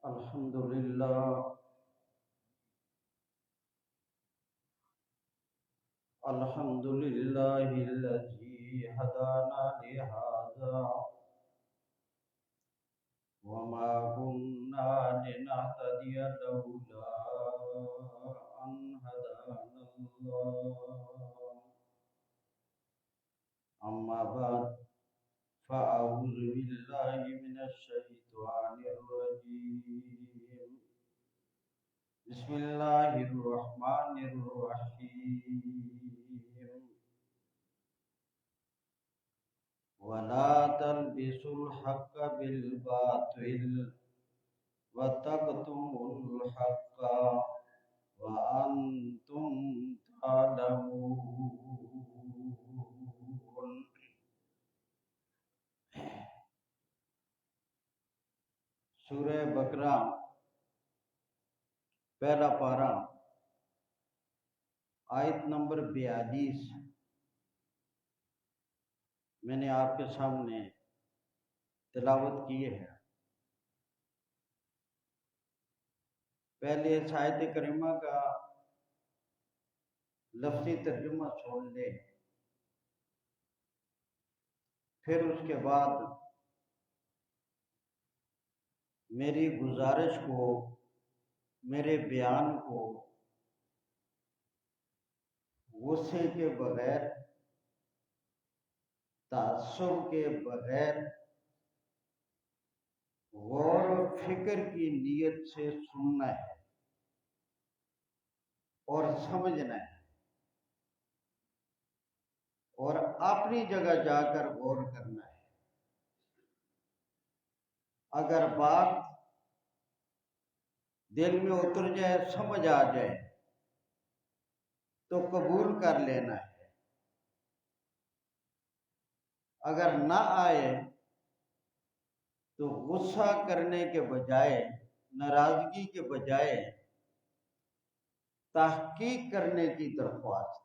الحمد لله الحمد لله الذي هدانا لهذا وما كنا لنهتدي لولا أن هدانا الله أما بعد فأعوذ بالله من الشيطان الرجيم بسم الله الرحمن الرحيم ولا تلبسوا الحق بالباطل وتكتموا الحق وأنتم تعلمون. سورہ بقرہ پہلا پارہ آیت نمبر 42 میں نے آپ کے سامنے تلاوت کی ہے. پہلے اس آیت کریمہ کا لفظی ترجمہ سن لیں، پھر اس کے بعد میری گزارش کو، میرے بیان کو غصے کے بغیر، تعصب کے بغیر، غور و فکر کی نیت سے سننا ہے اور سمجھنا ہے، اور اپنی جگہ جا کر غور کرنا ہے. اگر بات دل میں اتر جائے، سمجھ آ جائے تو قبول کر لینا ہے. اگر نہ آئے تو غصہ کرنے کے بجائے، ناراضگی کے بجائے تحقیق کرنے کی درخواست.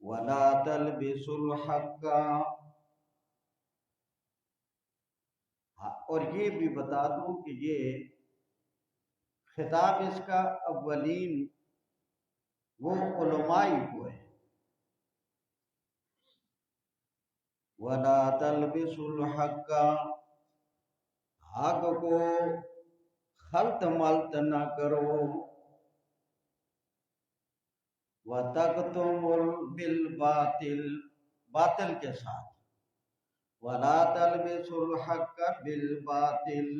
وَلَا تَلْبِسُوا الْحَقَّ، اور یہ بھی بتا دوں کہ یہ خطاب اس کا اولین وہ علماء کو ہے. وَلَا تَلْبِسُوا الْحَقَّ، حق کو خلط ملط نہ کرو. وَتَكْتُمُوا بِالْبَاطِلِ، باطل کے ساتھ. وَلَا تَلْبِسُوا الْحَقَّ بِالْبَاطِلِ،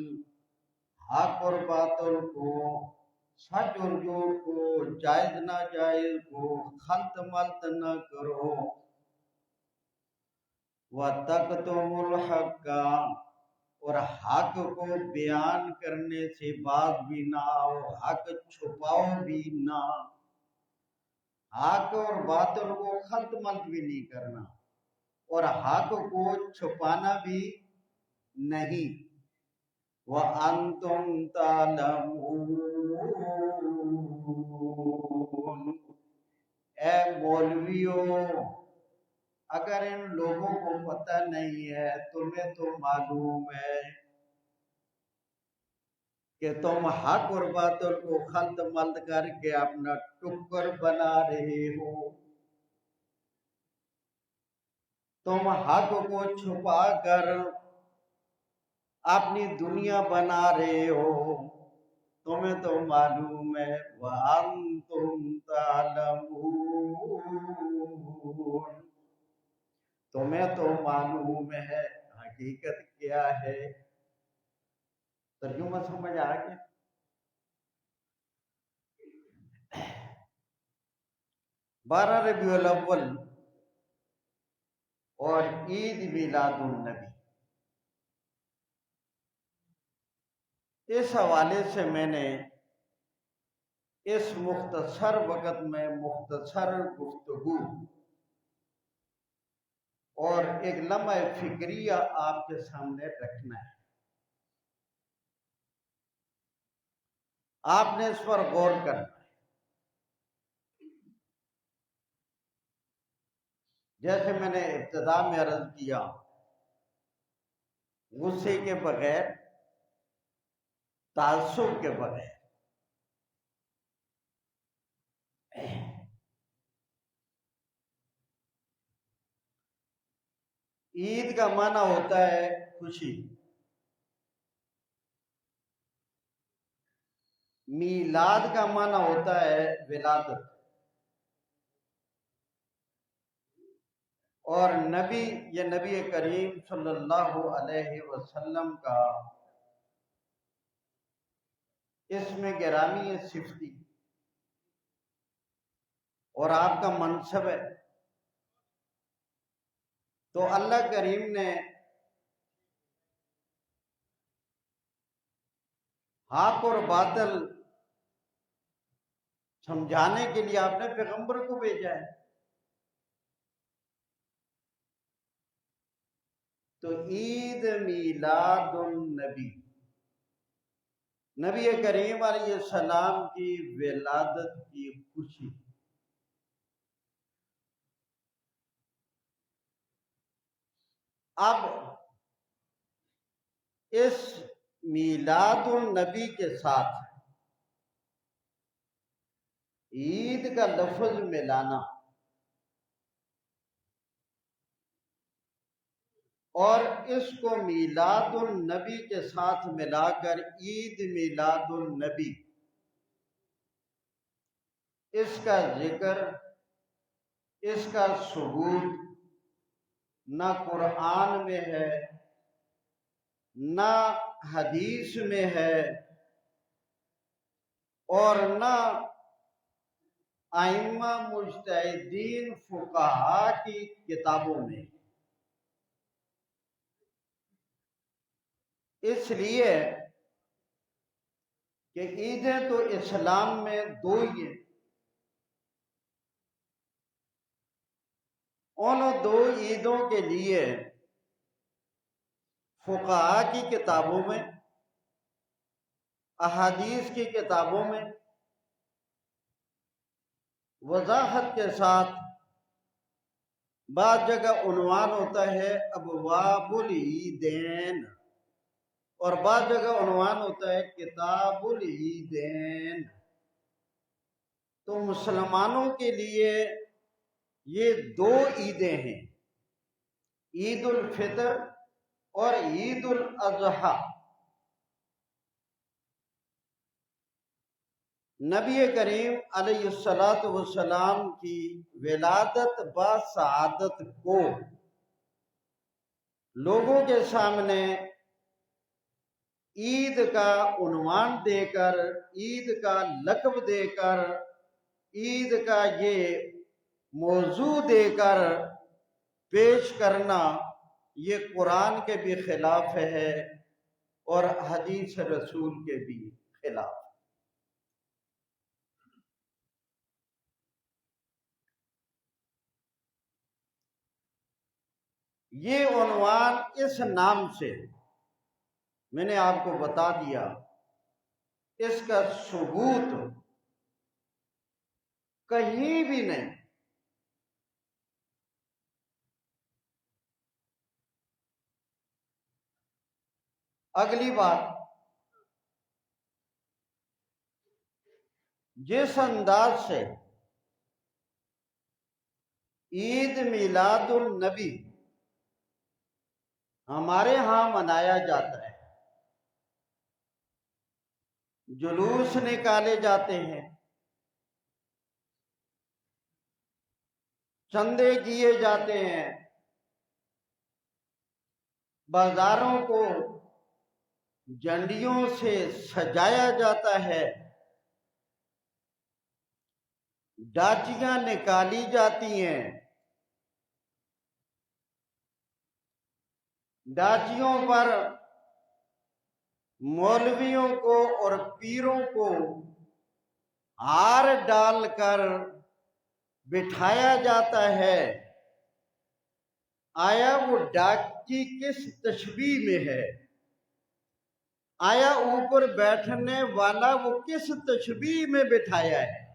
حق اور باطل کو، سچ اور جھوٹ کو، جائز ناجائز کو خلط ملط نہ کرو. وَتَكْتُمُوا الْحَقَّ، اور حق کو بیان کرنے سے باز بھی نہ آؤ، حق چھپاؤ بھی نہ. حق اور باطل کو خلط ملط بھی نہیں کرنا اور حق کو چھپانا بھی نہیں. وَأَنْتُمْ تَعْلَمُونَ، اے مولویوں، اگر ان لوگوں کو پتہ نہیں ہے، تمہیں تو معلوم ہے کہ تم حق اور باطل کو خلط ملط کر کے اپنا ٹکر بنا رہے ہو. تم حق کو چھپا کر اپنی دنیا بنا رہے ہو. تمہیں تو معلوم ہے. وَأَنْتُمْ تَعْلَمُونَ، تمہیں تو معلوم ہے حقیقت کیا ہے. ترجمہ سمجھ آ گیا؟ 12 ربیع الاول اور عید میلاد النبی، اس حوالے سے میں نے اس مختصر وقت میں مختصر گفتگو اور ایک لمحہ فکریہ آپ کے سامنے رکھنا ہے. آپ نے اس پر غور کرنا ہے. جیسے میں نے ابتدا میں عرض کیا، غصے کے بغیر، تعصب کے بغیر۔ عید کا معنی ہوتا ہے خوشی، میلاد کا معنی ہوتا ہے ولادت، اور نبی، یہ نبی کریم صلی اللہ علیہ وسلم کا اسم گرامی ہے، صفتی، اور آپ کا منصب ہے۔ تو اللہ کریم نے حق اور باطل سمجھانے کے لیے آپ نے پیغمبر کو بھیجا ہے۔ تو عید میلاد النبی، نبی کریم علیہ السلام کی ولادت کی خوشی۔ اب اس میلاد النبی کے ساتھ عید کا لفظ ملانا اور اس کو میلاد النبی کے ساتھ ملا کر عید میلاد النبی، اس کا ذکر، اس کا ثبوت نہ قرآن میں ہے، نہ حدیث میں ہے، اور نہ ائمہ مجتہدین فقہا کی کتابوں میں۔ اس لیے کہ عیدیں تو اسلام میں دو ہی ہیں، ان دو عیدوں کے لیے فقہا کی کتابوں میں، احادیث کی کتابوں میں وضاحت کے ساتھ بعض جگہ عنوان ہوتا ہے ابواب العیدین، اور بعض جگہ عنوان ہوتا ہے کتاب العیدین۔ تو مسلمانوں کے لیے یہ دو عیدیں ہیں، عید الفطر اور عید الاضحیٰ۔ نبی کریم علیہ السلام کی ولادت با سعادت کو لوگوں کے سامنے عید کا عنوان دے کر، عید کا لقب دے کر، عید کا یہ موضوع دے کر پیش کرنا، یہ قرآن کے بھی خلاف ہے اور حدیث رسول کے بھی خلاف۔ یہ عنوان اس نام سے میں نے آپ کو بتا دیا، اس کا ثبوت کہیں بھی نہیں۔ اگلی بات، جس انداز سے عید میلاد النبی ہمارے ہاں منایا جاتا ہے، جلوس نکالے جاتے ہیں، چندے کیے جاتے ہیں، بازاروں کو جھنڈیوں سے سجایا جاتا ہے، ڈاچیاں نکالی جاتی ہیں، ڈاچیوں پر مولویوں کو اور پیروں کو ہار ڈال کر بٹھایا جاتا ہے۔ آیا وہ ڈاچی کس تشبیہ میں ہے؟ آیا اوپر بیٹھنے والا وہ کس تشبیہ میں بٹھایا ہے؟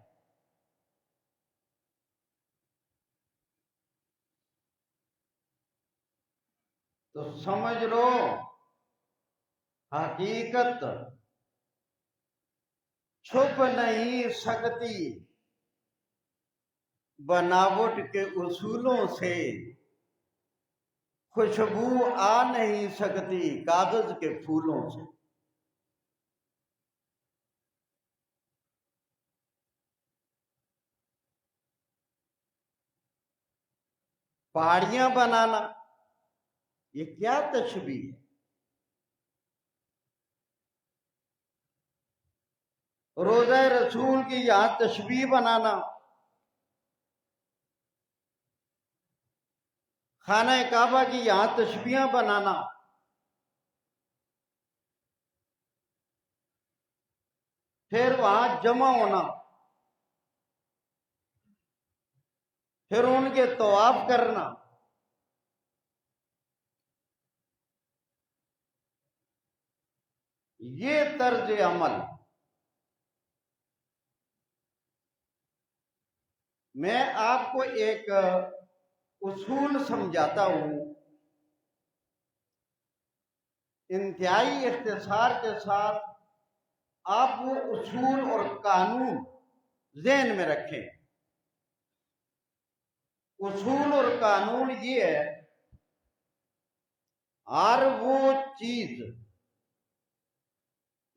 تو سمجھ لو حقیقت چھپ نہیں سکتی بناوٹ کے اصولوں سے، خوشبو آ نہیں سکتی کاغذ کے پھولوں سے۔ پہاڑیاں بنانا یہ کیا تشبیہ ہے؟ روضہ رسول کی یہاں تشبیہ بنانا، خانہ کعبہ کی یہاں تشبیہ بنانا، پھر وہاں جمع ہونا، پھر ان کے طواف کرنا، یہ طرز عمل میں آپ کو ایک اصول سمجھاتا ہوں، انتہائی اختصار کے ساتھ آپ وہ اصول اور قانون ذہن میں رکھیں۔ اصول اور قانون یہ ہے، ہر وہ چیز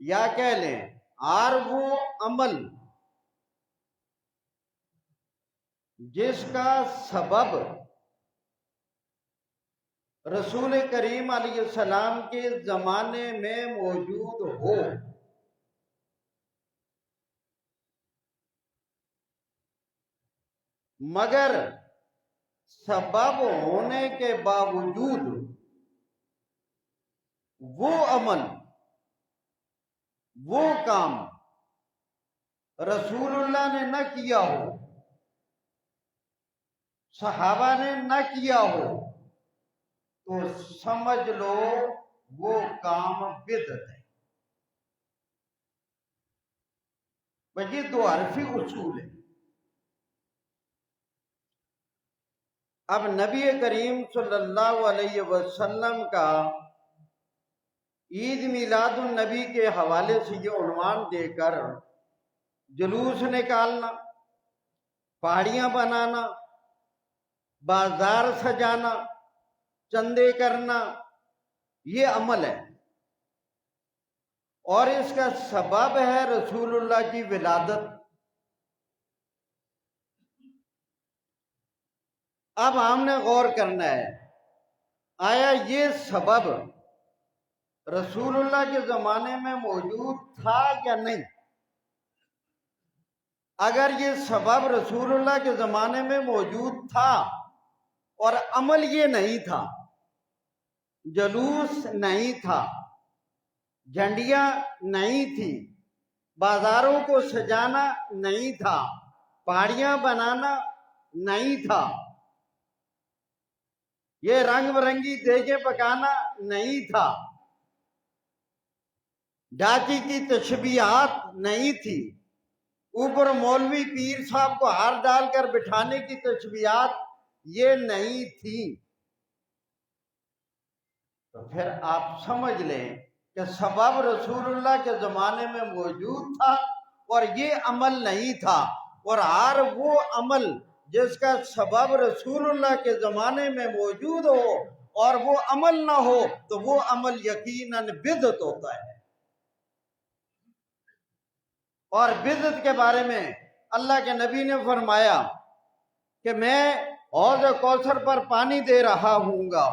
یا کہہ لیں ہر وہ عمل جس کا سبب رسول کریم علیہ السلام کے زمانے میں موجود ہو، مگر سبب ہونے کے باوجود وہ عمل وہ کام رسول اللہ نے نہ کیا ہو، صحابہ نے نہ کیا ہو، تو سمجھ لو وہ کام بدعت ہے۔ بس یہ دو حرفی اصول ہے۔ اب نبی کریم صلی اللہ علیہ وسلم کا عید میلاد النبی کے حوالے سے یہ عنوان دے کر جلوس نکالنا، پہاڑیاں بنانا، بازار سجانا، چندے کرنا، یہ عمل ہے، اور اس کا سبب ہے رسول اللہ کی ولادت۔ اب ہم نے غور کرنا ہے، آیا یہ سبب رسول اللہ کے زمانے میں موجود تھا یا نہیں؟ اگر یہ سبب رسول اللہ کے زمانے میں موجود تھا اور عمل یہ نہیں تھا، جلوس نہیں تھا، جھنڈیاں نہیں تھی، بازاروں کو سجانا نہیں تھا، پہاڑیاں بنانا نہیں تھا، یہ رنگ برنگی دیگیں پکانا نہیں تھا، ڈاکی کی تشبیہات نہیں تھی، اوپر مولوی پیر صاحب کو ہار ڈال کر بٹھانے کی تشبیہات یہ نہیں تھی، تو پھر آپ سمجھ لیں کہ سبب رسول اللہ کے زمانے میں موجود تھا اور یہ عمل نہیں تھا، اور ہر وہ عمل جس کا سبب رسول اللہ کے زمانے میں موجود ہو اور وہ عمل نہ ہو تو وہ عمل یقیناً بدعت ہوتا ہے۔ اور بدعت کے بارے میں اللہ کے نبی نے فرمایا کہ میں حوض کوثر پر پانی دے رہا ہوں گا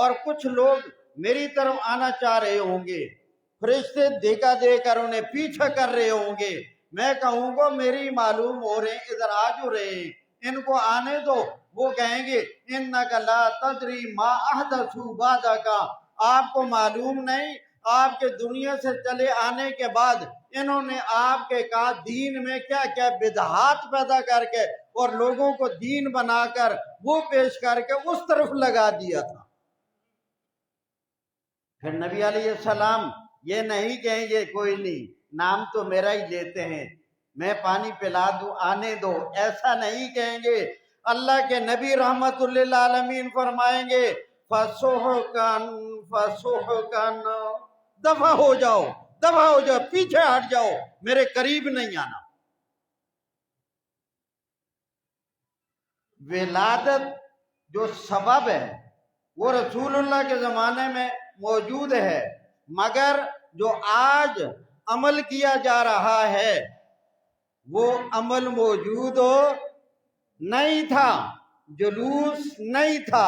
اور کچھ لوگ میری طرف آنا چاہ رہے ہوں گے، فرشتے دھکا دے کر انہیں پیچھا کر رہے ہوں گے، میں کہوں گا میری معلوم ہو رہے ہیں، ادھر آ جو رہے ہیں، ان کو آنے دو۔ وہ کہیں گے انک لا تدری ما احدثوا بعدک، آپ کو معلوم نہیں آپ کے دنیا سے چلے آنے کے بعد انہوں نے آپ کے کہا دین میں کیا کیا بدعات پیدا کر کے اور لوگوں کو دین بنا کر وہ پیش کر کے اس طرف لگا دیا تھا۔ پھر نبی علیہ السلام یہ نہیں کہیں گے کوئی نہیں، نام تو میرا ہی لیتے ہیں، میں پانی پلا دوں، آنے دو، ایسا نہیں کہیں گے۔ اللہ کے نبی رحمت للعالمین فرمائیں گے فَسُحْقًا فَسُحْقًا، دفع ہو جاؤ، دفع ہو جاؤ، پیچھے ہٹ جاؤ، میرے قریب نہیں آنا۔ ولادت جو سبب ہے وہ رسول اللہ کے زمانے میں موجود ہے، مگر جو آج عمل کیا جا رہا ہے وہ عمل موجود ہو نہیں تھا، جلوس نہیں تھا،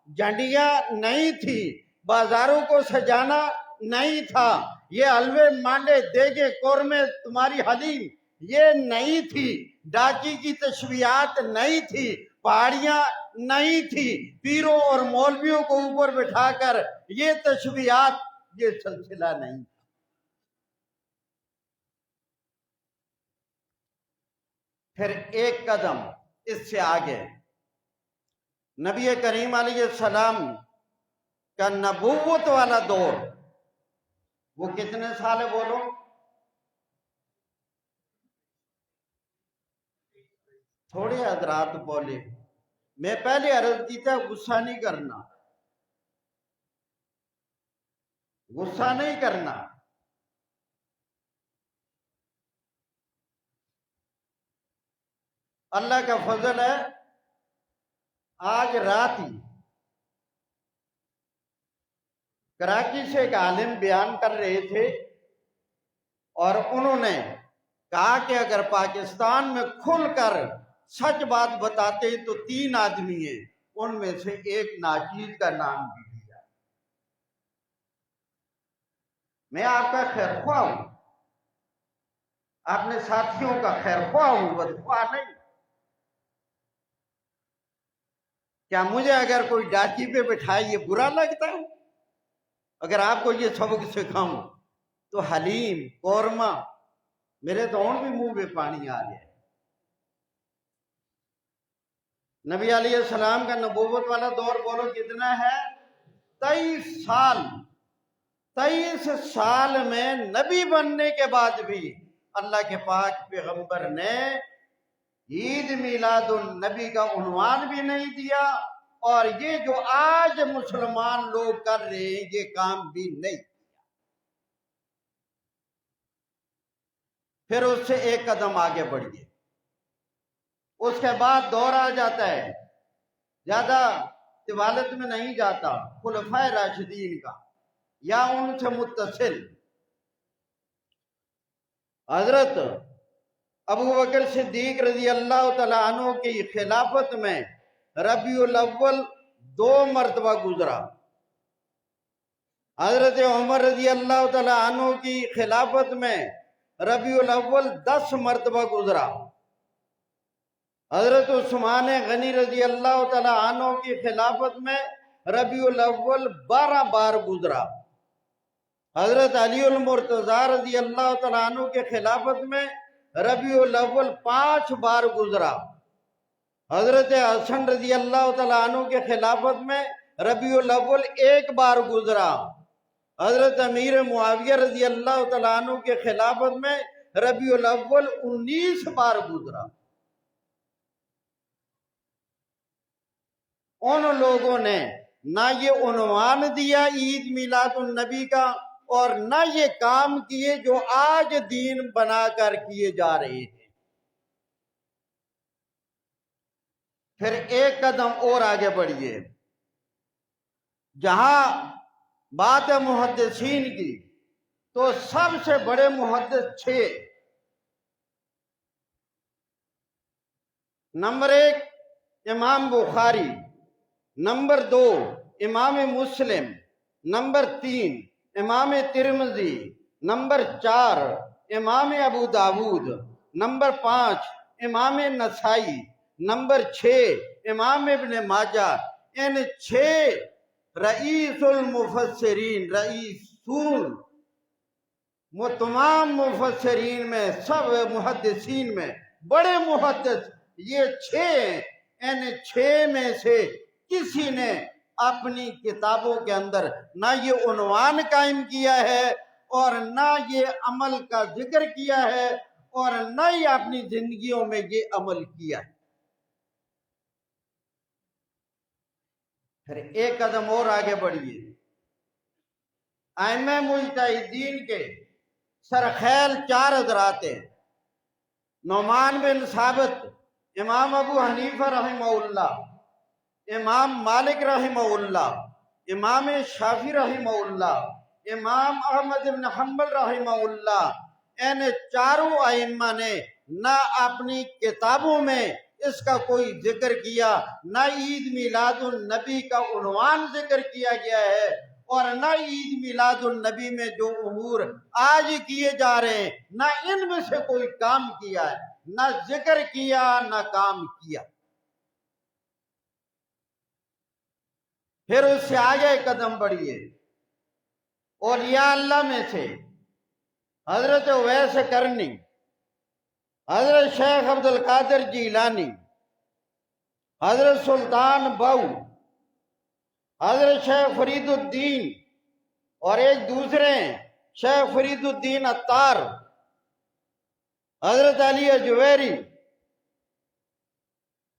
جھنڈیاں نہیں تھی، بازاروں کو سجانا نہیں تھا، یہ حلوے مانڈے دیگے قورمے تمہاری حلیم یہ نہیں تھی، ڈاکی کی تشبیہات نہیں تھی، پہاڑیاں نہیں تھی، پیروں اور مولویوں کو اوپر بٹھا کر یہ تشبیہات، یہ سلسلہ نہیں تھا۔ پھر ایک قدم اس سے آگے نبی کریم علیہ السلام کا نبوت والا دور، وہ کتنے سال ہے بولو؟ تھوڑے حضرات بولے، میں پہلے عرض کی تھا غصہ نہیں کرنا، غصہ نہیں کرنا۔ اللہ کا فضل ہے، آج رات ہی کراچی سے ایک عالم بیان کر رہے تھے اور انہوں نے کہا کہ اگر پاکستان میں کھل کر سچ بات بتاتے تو 3 آدمی ہیں، ان میں سے ایک ناچیز کا نام بھی لیا۔ میں آپ کا خیر خواہ ہوں، اپنے ساتھیوں کا خیر خواہ ہوں، بدخواہ نہیں۔ کیا مجھے اگر کوئی ڈاکی پہ بٹھائے یہ برا لگتا ہے؟ اگر آپ کو یہ سبق سکھاؤں تو حلیم، قورمہ، میرے تو اور بھی منہ میں پانی آ گیا۔ نبی علیہ السلام کا نبوت والا دور بولو کتنا ہے؟ 23 سال۔ 23 سال میں نبی بننے کے بعد بھی اللہ کے پاک پیغمبر نے عید میلاد النبی کا عنوان بھی نہیں دیا، اور یہ جو آج مسلمان لوگ کر رہے ہیں یہ کام بھی نہیں کیا۔ پھر اس سے ایک قدم آگے بڑھیے، اس کے بعد دور آ جاتا ہے، زیادہ طوالت میں نہیں جاتا، خلفائے راشدین کا یا ان سے متصل حضرت ابو بکر صدیق رضی اللہ تعالیٰ عنہ کی خلافت میں ربیع الاول 2 مرتبہ گزرا، حضرت عمر رضی اللہ تعالیٰ عنہ کی خلافت میں ربیع الاول 10 مرتبہ گزرا، حضرت عثمان غنی رضی اللہ تعالیٰ عنہ کی خلافت میں ربیع الاول 12 بار گزرا، حضرت علی المرتضیٰ رضی اللہ تعالیٰ عنہ کے خلافت میں ربیع الاول 5 بار گزرا، حضرت حسن رضی اللہ تعالیٰ عنہ کے خلافت میں ربیع الاول 1 بار گزرا، حضرت امیر معاویہ رضی اللہ تعالیٰ عنہ کے خلافت میں ربیع الاول 19 بار گزرا۔ ان لوگوں نے نہ یہ عنوان دیا عید میلاد النبی کا، اور نہ یہ کام کیے جو آج دین بنا کر کیے جا رہے ہیں۔ پھر ایک قدم اور آگے بڑھیے، جہاں بات ہے محدثین کی تو سب سے بڑے محدث 6۔ نمبر 1 امام بخاری، نمبر 2 امام مسلم، نمبر 3 امام ترمذی، نمبر 4 امام ابو داود، نمبر 5 امام نسائی، نمبر 6 امام ابن ماجہ۔ ان 6 رئیس المفسرین، رئیسون، وہ تمام مفسرین میں، سب محدثین میں بڑے محدث یہ 6 ہیں۔ ان 6 میں سے کسی نے اپنی کتابوں کے اندر نہ یہ عنوان قائم کیا ہے اور نہ یہ عمل کا ذکر کیا ہے اور نہ ہی اپنی زندگیوں میں یہ عمل کیا ہے۔ پھر ایک قدم اور آگے بڑھیے، ائمہ مجتہدین کے سرخیل 4 حضرات ہیں: نعمان بن ثابت، امام ابو حنیفہ رحمہ اللہ، امام مالک رحمہ اللہ، امام شافعی رحمہ اللہ، امام احمد بن حنبل رحمہ اللہ۔ ان چاروں ائمہ نے نہ اپنی کتابوں میں اس کا کوئی ذکر کیا، نہ عید میلاد النبی کا عنوان ذکر کیا گیا ہے، اور نہ عید میلاد النبی میں جو امور آج کیے جا رہے ہیں نہ ان میں سے کوئی کام کیا ہے، نہ ذکر کیا نہ کام کیا۔ پھر اس سے آگے قدم بڑھیے، اولیاء اللہ میں سے حضرت اویس کرنی، حضرت شیخ عبد القادر جیلانی، حضرت سلطان بہو، حضرت شیخ فرید الدین، اور ایک دوسرے شیخ فرید الدین عطار، حضرت علی اجویری۔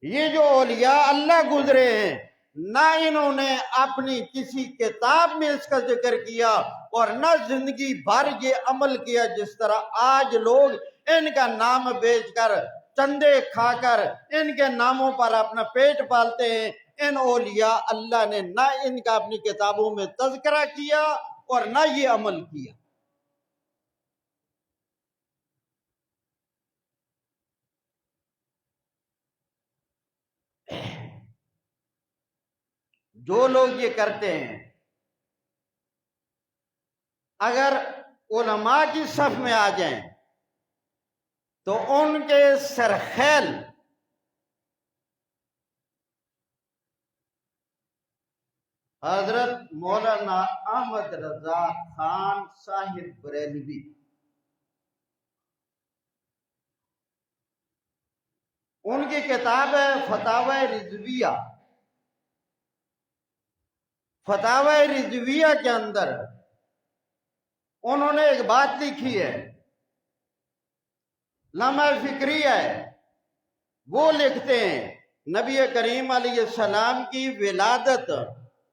یہ جو اولیاء اللہ گزرے ہیں، نہ انہوں نے اپنی کسی کتاب میں اس کا ذکر کیا اور نہ زندگی بھر یہ عمل کیا جس طرح آج لوگ ان کا نام بیچ کر، چندے کھا کر ان کے ناموں پر اپنا پیٹ پالتے ہیں۔ ان اولیاء اللہ نے نہ ان کا اپنی کتابوں میں تذکرہ کیا اور نہ یہ عمل کیا۔ جو لوگ یہ کرتے ہیں، اگر علماء کی صف میں آ جائیں تو ان کے سرخیل حضرت مولانا احمد رضا خان صاحب بریلوی، ان کی کتاب ہے فتاوی رضویہ۔ فتاوی رضویہ کے اندر انہوں نے ایک بات لکھی ہے، لمحہ فکری ہے۔ وہ لکھتے ہیں نبی کریم علیہ السلام کی ولادت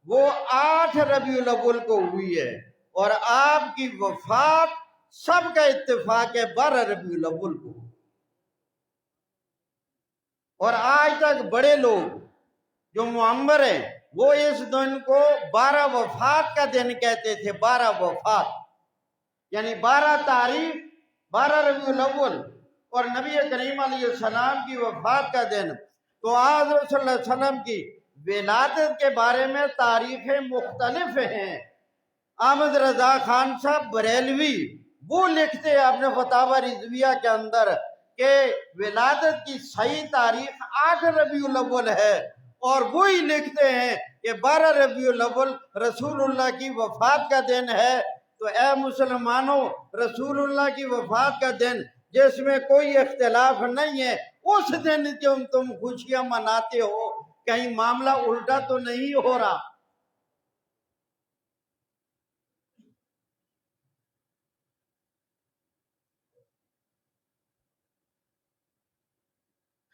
وہ 8 ربیع الاول کو ہوئی ہے، اور آپ کی وفات سب کا اتفاق ہے 12 ربیع الاول کو۔ اور آج تک بڑے لوگ جو معمر ہیں وہ اس دن کو 12 وفات کا دن کہتے تھے۔ 12 وفات یعنی 12 تاریخ 12 ربیع الاول اور نبی کریم علیہ السلام کی وفات کا دن۔ تو آج صلی اللہ علیہ وسلم کی ولادت کے بارے میں تاریخیں مختلف ہیں۔ احمد رضا خان صاحب بریلوی وہ لکھتے ہیں اپنے فتاوی رضویہ کے اندر کہ ولادت کی صحیح تاریخ 8 ربیع الاول ہے، اور وہی لکھتے ہیں کہ 12 ربیع الاول رسول اللہ کی وفات کا دن ہے۔ تو اے مسلمانوں، رسول اللہ کی وفات کا دن جس میں کوئی اختلاف نہیں ہے، اس دن جو تم خوشیاں مناتے ہو، کہیں معاملہ الٹا تو نہیں ہو رہا؟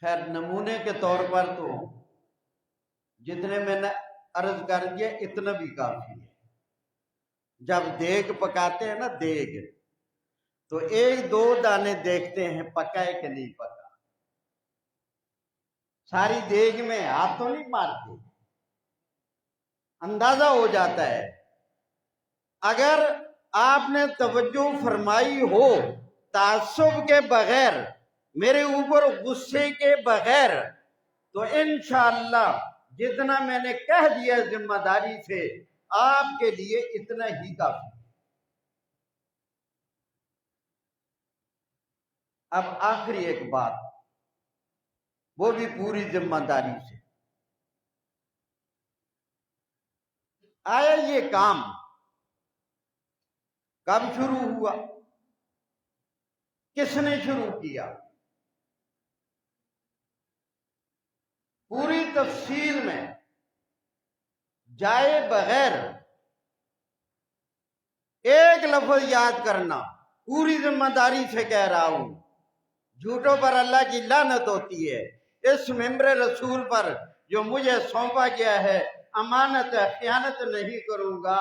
خیر، نمونے کے طور پر تو جتنے میں نے عرض کر دیا اتنا بھی کافی ہے۔ جب دیگ پکاتے ہیں نا، دیگ، تو 1-2 دانے دیکھتے ہیں پکا ہے کہ نہیں پکا۔ ساری دیگ میں ہاتھ تو نہیں مارتے، اندازہ ہو جاتا ہے۔ اگر آپ نے توجہ فرمائی ہو، تعصب کے بغیر، میرے اوپر غصے کے بغیر، تو انشاءاللہ جتنا میں نے کہہ دیا ذمہ داری سے آپ کے لیے اتنا ہی کافی۔ اب آخری ایک بات، وہ بھی پوری ذمہ داری سے۔ آیا یہ کام کب شروع ہوا؟ کس نے شروع کیا؟ پوری تفصیل میں جائے بغیر ایک لفظ یاد کرنا، پوری ذمہ داری سے کہہ رہا ہوں، جھوٹوں پر اللہ کی لعنت ہوتی ہے۔ اس ممبر رسول پر جو مجھے سونپا گیا ہے، امانت ہے، خیانت نہیں کروں گا۔